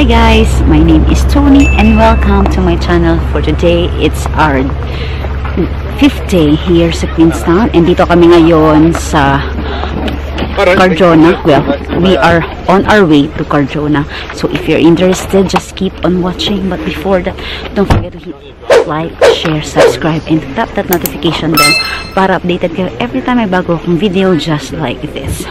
guys, my name is Tony and welcome to my channel. For today, it's our 5th day here sa Queenstown and dito kami ngayon sa Cardrona. Well, we are on our way to Cardrona. So if you're interested, just keep on watching. But before that, don't forget to hit like, share, subscribe, and tap that notification bell para updated kayo every time may bago akong video just like this.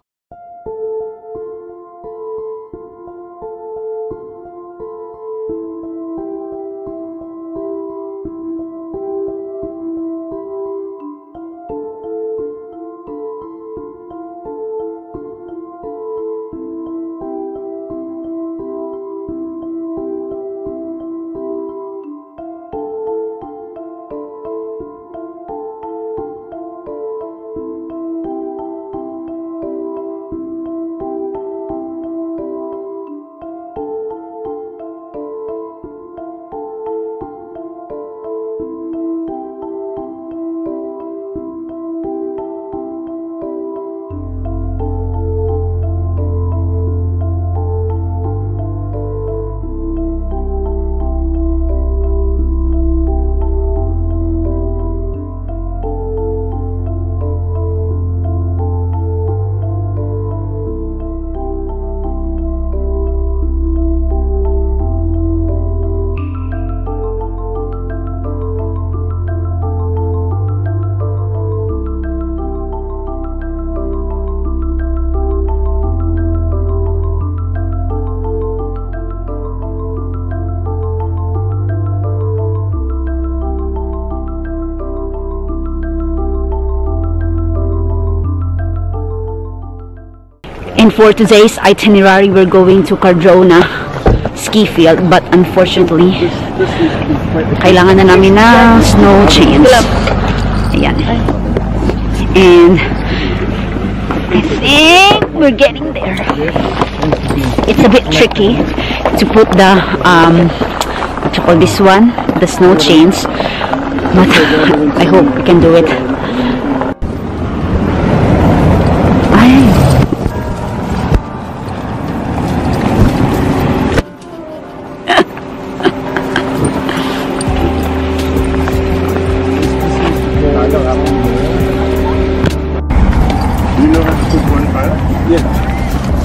And for today's itinerary, we're going to Cardrona ski field, but unfortunately, kailangan na namin ng snow chains. Ayan. And I think we're getting there. It's a bit tricky to put the what you call this one, the snow chains, but I hope we can do it.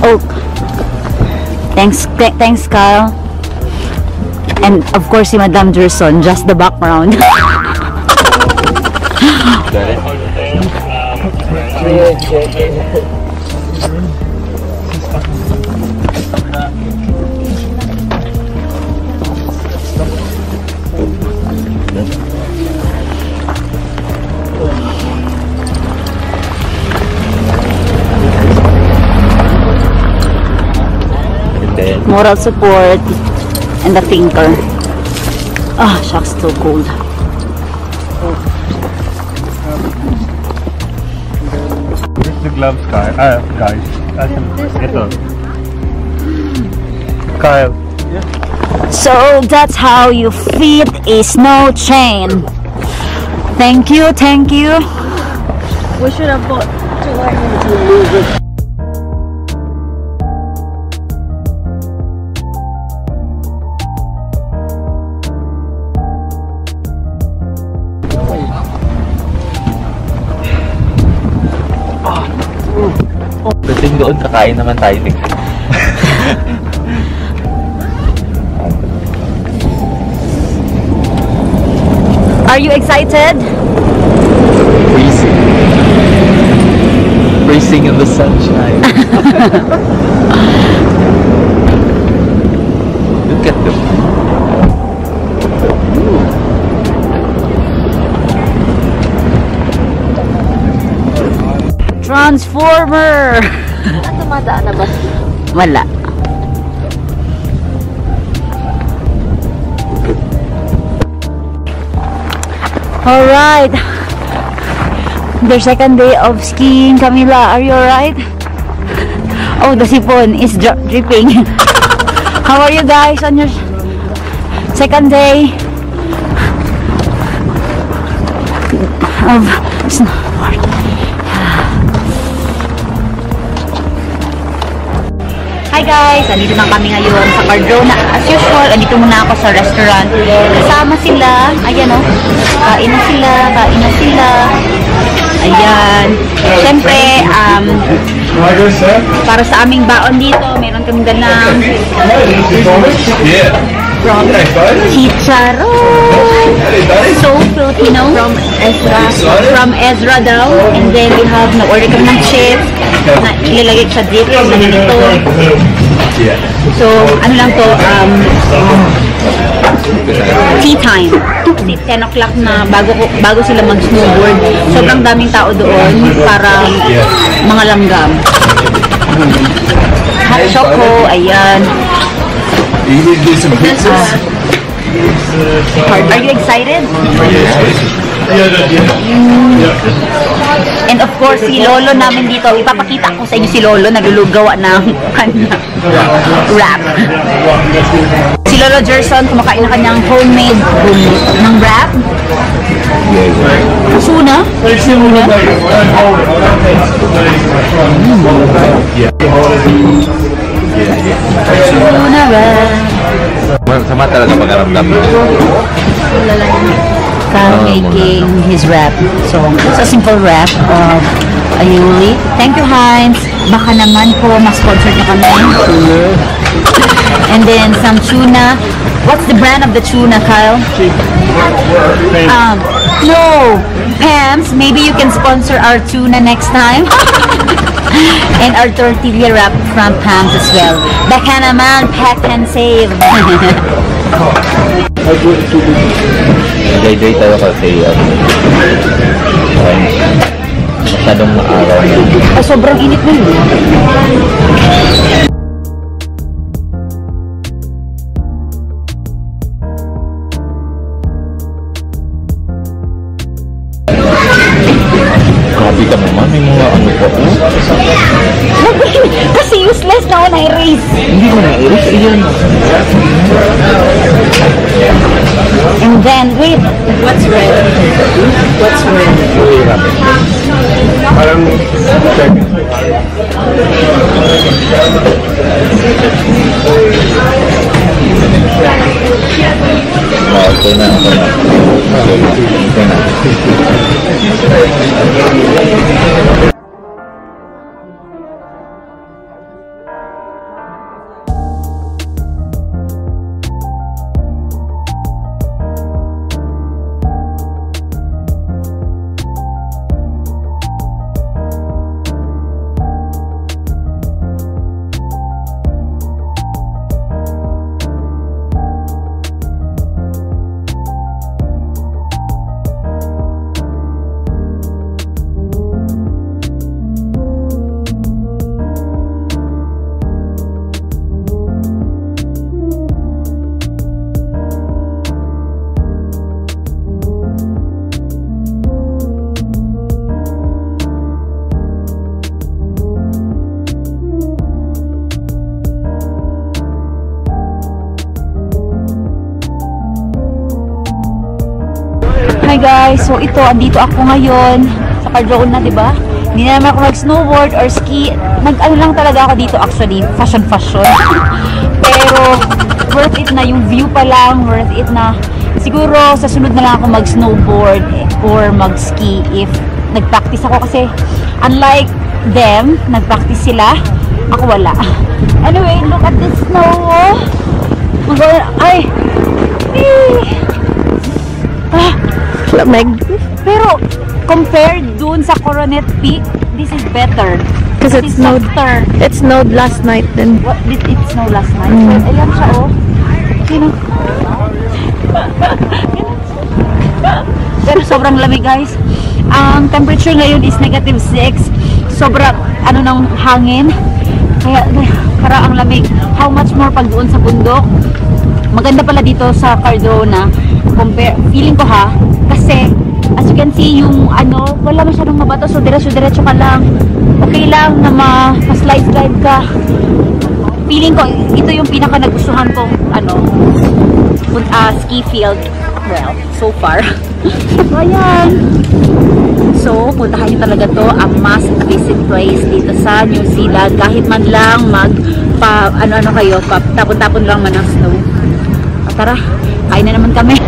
Oh, thanks, Kyle. And of course, si Madam Gerson, just the background. Moral support and the thinker. Ah, shucks, so cold. Where's the gloves, Kyle? Guys. Ito. Kyle. So that's how you fit a snow chain. Thank you, thank you. We should have bought two. Dating doon, kakain naman tayo next. Are you excited? Freezing. Freezing in the sunshine. Look at them. Transformer! Tumadaan na ba? Wala. Alright. The second day of skiing, Camila. Are you alright? Oh, the sipon is dripping. How are you guys on your second day of snowboard? Hi Hi guys! Andito na kami ngayon sa Cardrona. As usual, andito muna ako sa restaurant. Kasama sila. Ayan o. Kain na sila. Ayan. Siyempre, para sa aming baon dito, meron kami dalang chicharon. So Filipino. From Ezra daw. And then we have, na-order kami ng chips na ilalagay sa dip na ganito. So, ano lang to, tea time. 10 o'clock na bago sila mag-snowboard. Sobrang daming tao doon para mga langgam. Hot choco, ayan. Are you excited? And of course, si Lolo namin dito, ipapakita ko sa inyo si Lolo, naglulugawa ng kanya wrap. Si Lolo Gerson, kumakain na kanyang homemade ng wrap. Tuna? Tuna wrap. Sama talaga pag-aramdam mo. Making his wrap. So, it's a simple wrap of aioli. Thank you, Heinz. Baka naman po, ma-sponsor niyo kami. And then, some tuna. What's the brand of the tuna, Kyle? No. Pams, maybe you can sponsor our tuna next time. And our tortilla wrap from Pams as well. Baka naman, pack and save. Hydrate tayo kasi masyadong maaraw na. Sobrang init na yun. Grabe ka naman, may mga ano pa po. Kasi useless na ako na-erase. Hindi ko na-erase, iyan. And then, wait. What's red? What's red? Parang check. Okay na. Hi guys, so ito, andito ako ngayon sa Cardrona, di ba? Hindi na naman ako mag-snowboard or ski. Nag-ano lang talaga ako dito actually, fashion. Pero worth it na yung view pa lang, worth it na. Siguro sa sunod na lang ako mag-snowboard or mag-ski if nag-practice ako kasi unlike them, nag-practice sila, ako wala. Anyway, look at this snow. Ay! Lamig. Pero compared dun sa Coronet Peak, this is better. Because it snowed. Softer. It snowed last night then. What did it snow last night? Ayan siya, oh. Sino? Pero sobrang lamig, guys. Ang temperature ngayon is -6. Sobrang ano ng hangin. Kaya para ang lamig. How much more pag doon sa bundok? Maganda pala dito sa Cardrona. Feeling ko ha, kasi as you can see yung ano, wala masyadong mabato, so diretso ka lang. Okay lang na ma-slide ka. Feeling ko ito yung pinaka nagustuhan kong ano, ski field. Well, so far. Ayan. So, puntahan nyo talaga to, ang must visit place dito sa New Zealand. Kahit man lang mag pa ano-ano kayo, pa tapon-tapon lang man ang snow. Tara, kain na naman kami.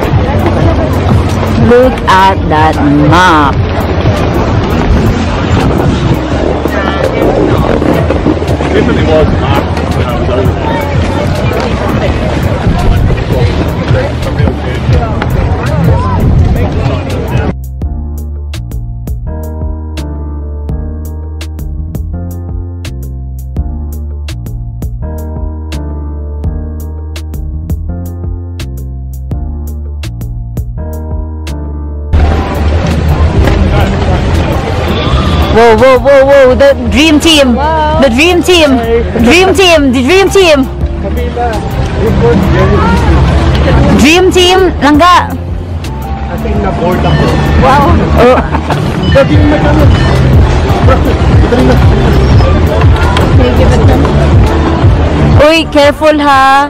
Look at that map. Definitely was not when I was over there. Whoa, whoa, whoa, whoa, the dream team. Wow. The dream team. Dream team, the dream team. Dream team, langga. Ating na-board ako. Wow. Oh. Uy, careful ha.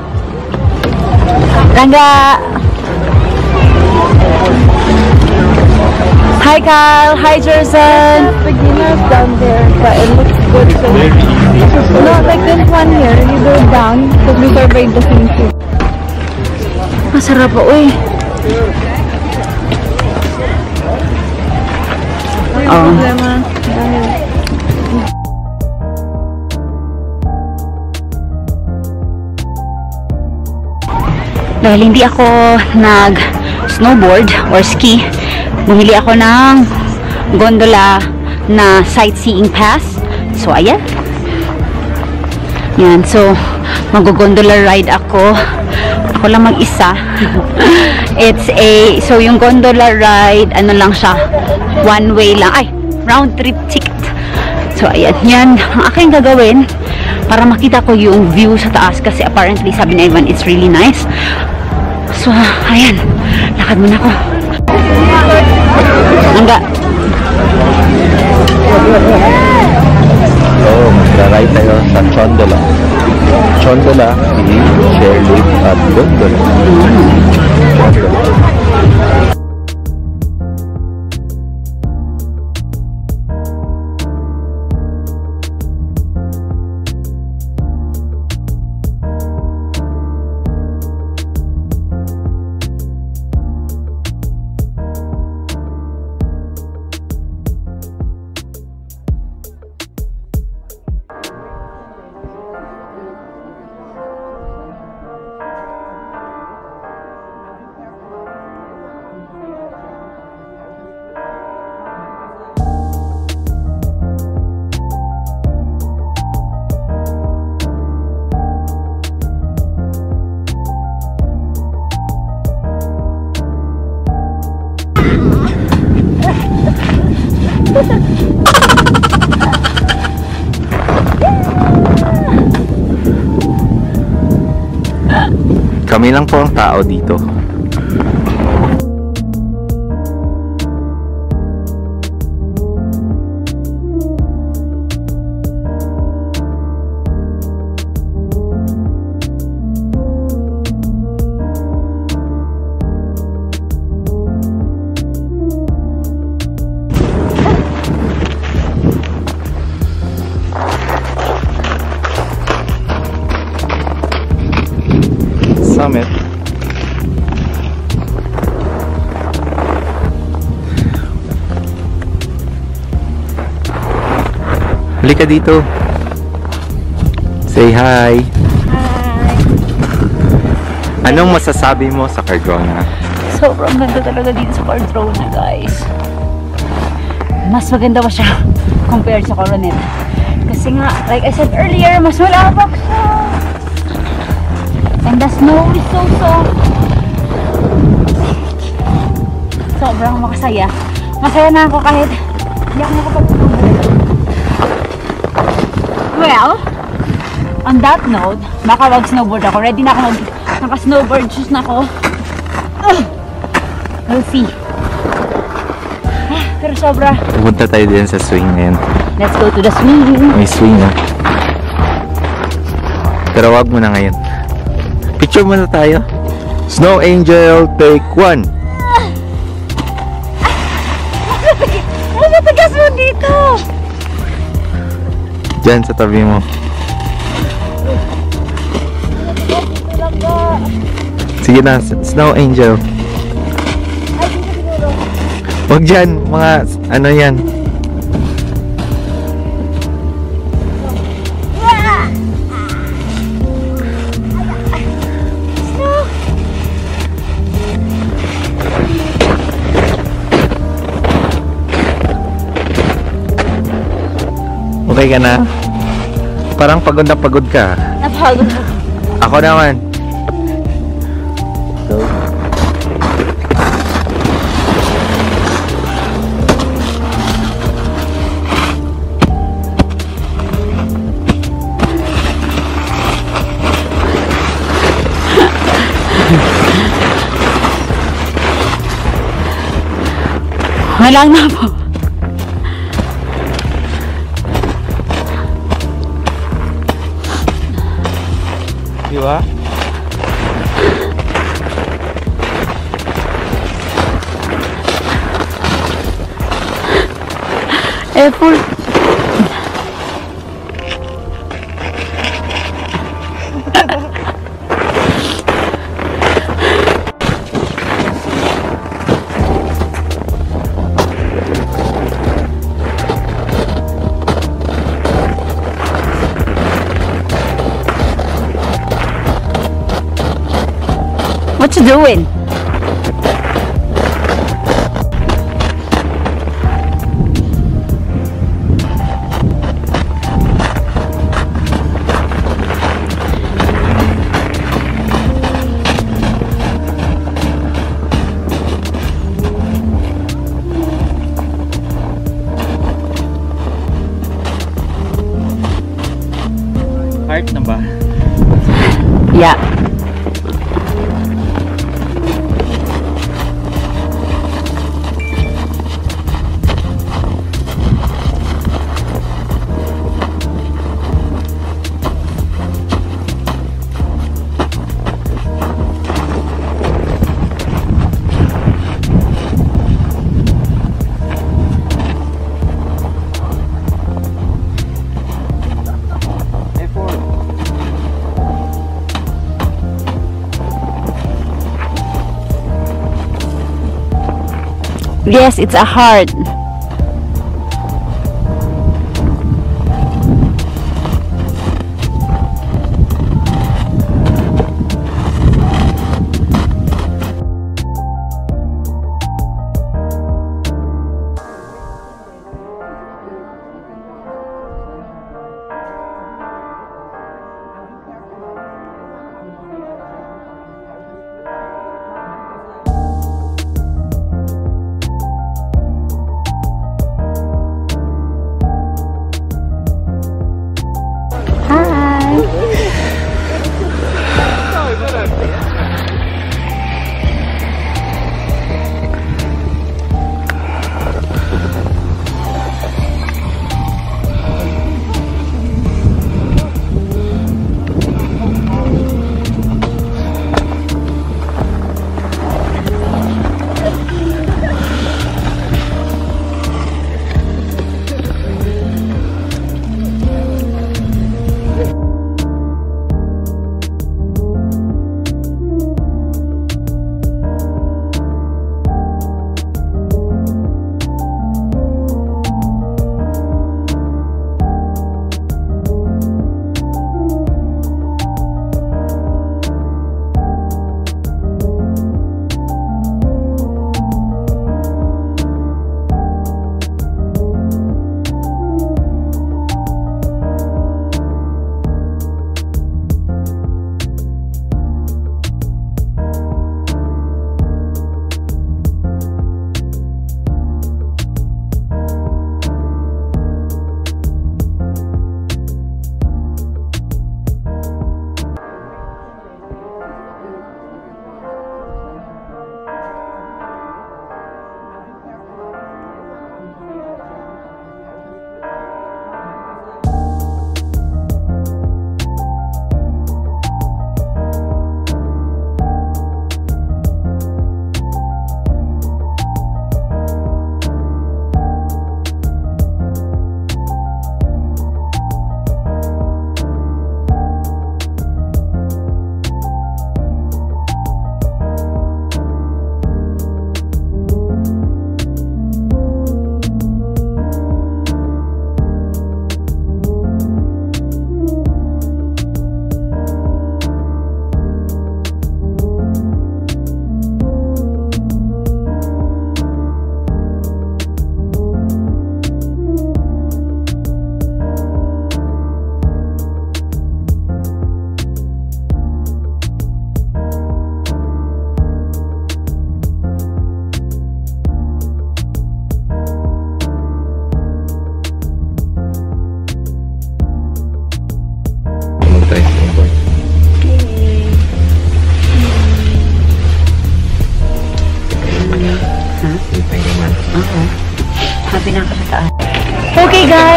Langga. Hi Kyle, hi Jerson. Beginners down there, but it looks good. So no, like this one here, you go down because we surveyed the same too. Masarap po, uy. Oh. Dahil hindi ako nag-snowboard or ski, bumili ako ng gondola na sightseeing pass. So, ayan. Yan. So, mag-gondola ride ako. Ako lang mag-isa. So, yung gondola ride, ano lang siya, one way lang. Ay, round trip ticket. So, ayan. Yan. Ang aking gagawin, para makita ko yung view sa taas. Kasi apparently, sabi na Ivan, it's really nice. So, ayan. Lakad muna ako. Enggak. Oo, magra-ride tayo sa Chondola. Chondola, chairlift at gondola. Chondola. Kami lang po ang tao dito. Summit. Halika dito. Say hi. Hi. Anong masasabi mo sa Cardrona? Sobrang ganda talaga dito sa Cardrona, guys. Mas maganda pa siya compared sa Coronet. Kasi nga, like I said earlier, mas malawak siya. And the snow is so soft. Sobrang makasaya. Masaya na ako kahit hindi ako nakapag-snowboard. Well, on that note, baka mag-snowboard ako. Ready na ako naka-snowboard shoes na ako. We'll see. Pero sobra. Pupunta tayo din sa swing ngayon. Let's go to the swing. May swing na. Pero wag mo na ngayon. Picture muna tayo. Snow Angel, take 1. Ano tagas mo dito? Diyan sa tabi mo. Sige na, Snow Angel. Huwag dyan, mga ano yan. Okay ka na? Parang pagod na pagod ka. Napagod mo. Ako naman. Walang na po. Di ba? Full. What you doing? Hype na ba? Yeah. Yes, it's a heart.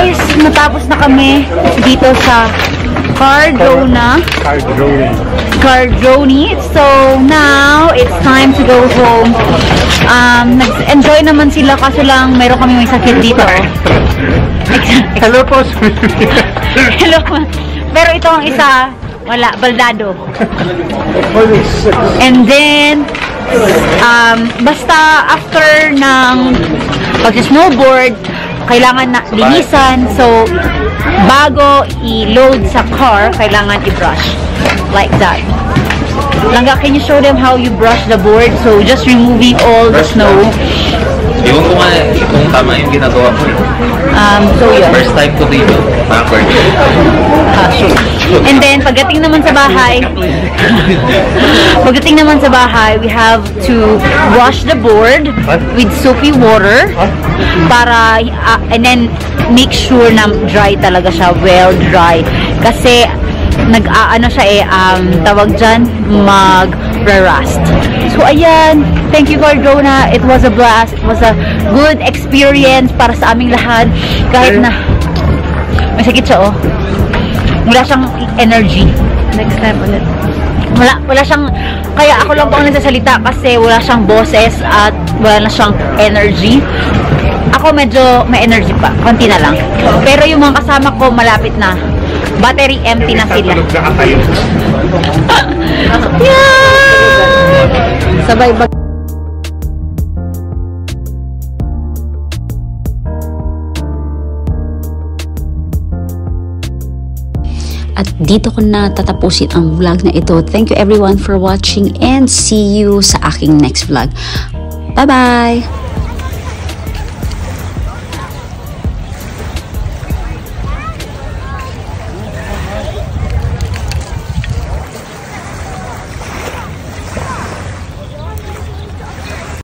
guys, natapos na kami dito sa Cardrona. So now it's time to go home. Nag-enjoy naman sila kaso lang meron kami may sakit dito. Hello po. Hello. Pero ito ang isa, wala, baldado. And then basta after ng pag-snowboard, kailangan na linisan. So, bago i-load sa car, kailangan i-brush. Like that. Langga, can you show them how you brush the board? So, just removing all the snow. Iwan ko nga kung tama yung ginagawa ko. So, yun. First time ko dito. Backward. Sure. And then, pagdating naman sa bahay, we have to wash the board with soapy water para, and then make sure na dry talaga siya, well dry. Kasi, nag-aano siya tawag dyan, mag-rust. So, ayan, thank you Cardrona. It was a blast. It was a good experience para sa aming lahat. Kahit na, may sakit siya, wala siyang energy. Next time ulit. Wala siyang, kaya ako lang po ang nagsasalita kasi wala siyang boses at wala na siyang energy. Ako medyo may energy pa, konti na lang. Pero yung mga kasama ko malapit na. Battery empty na sila. Yeah! Sabay ba? At dito ko na tatapusin ang vlog na ito. Thank you everyone for watching and see you sa aking next vlog. Bye-bye!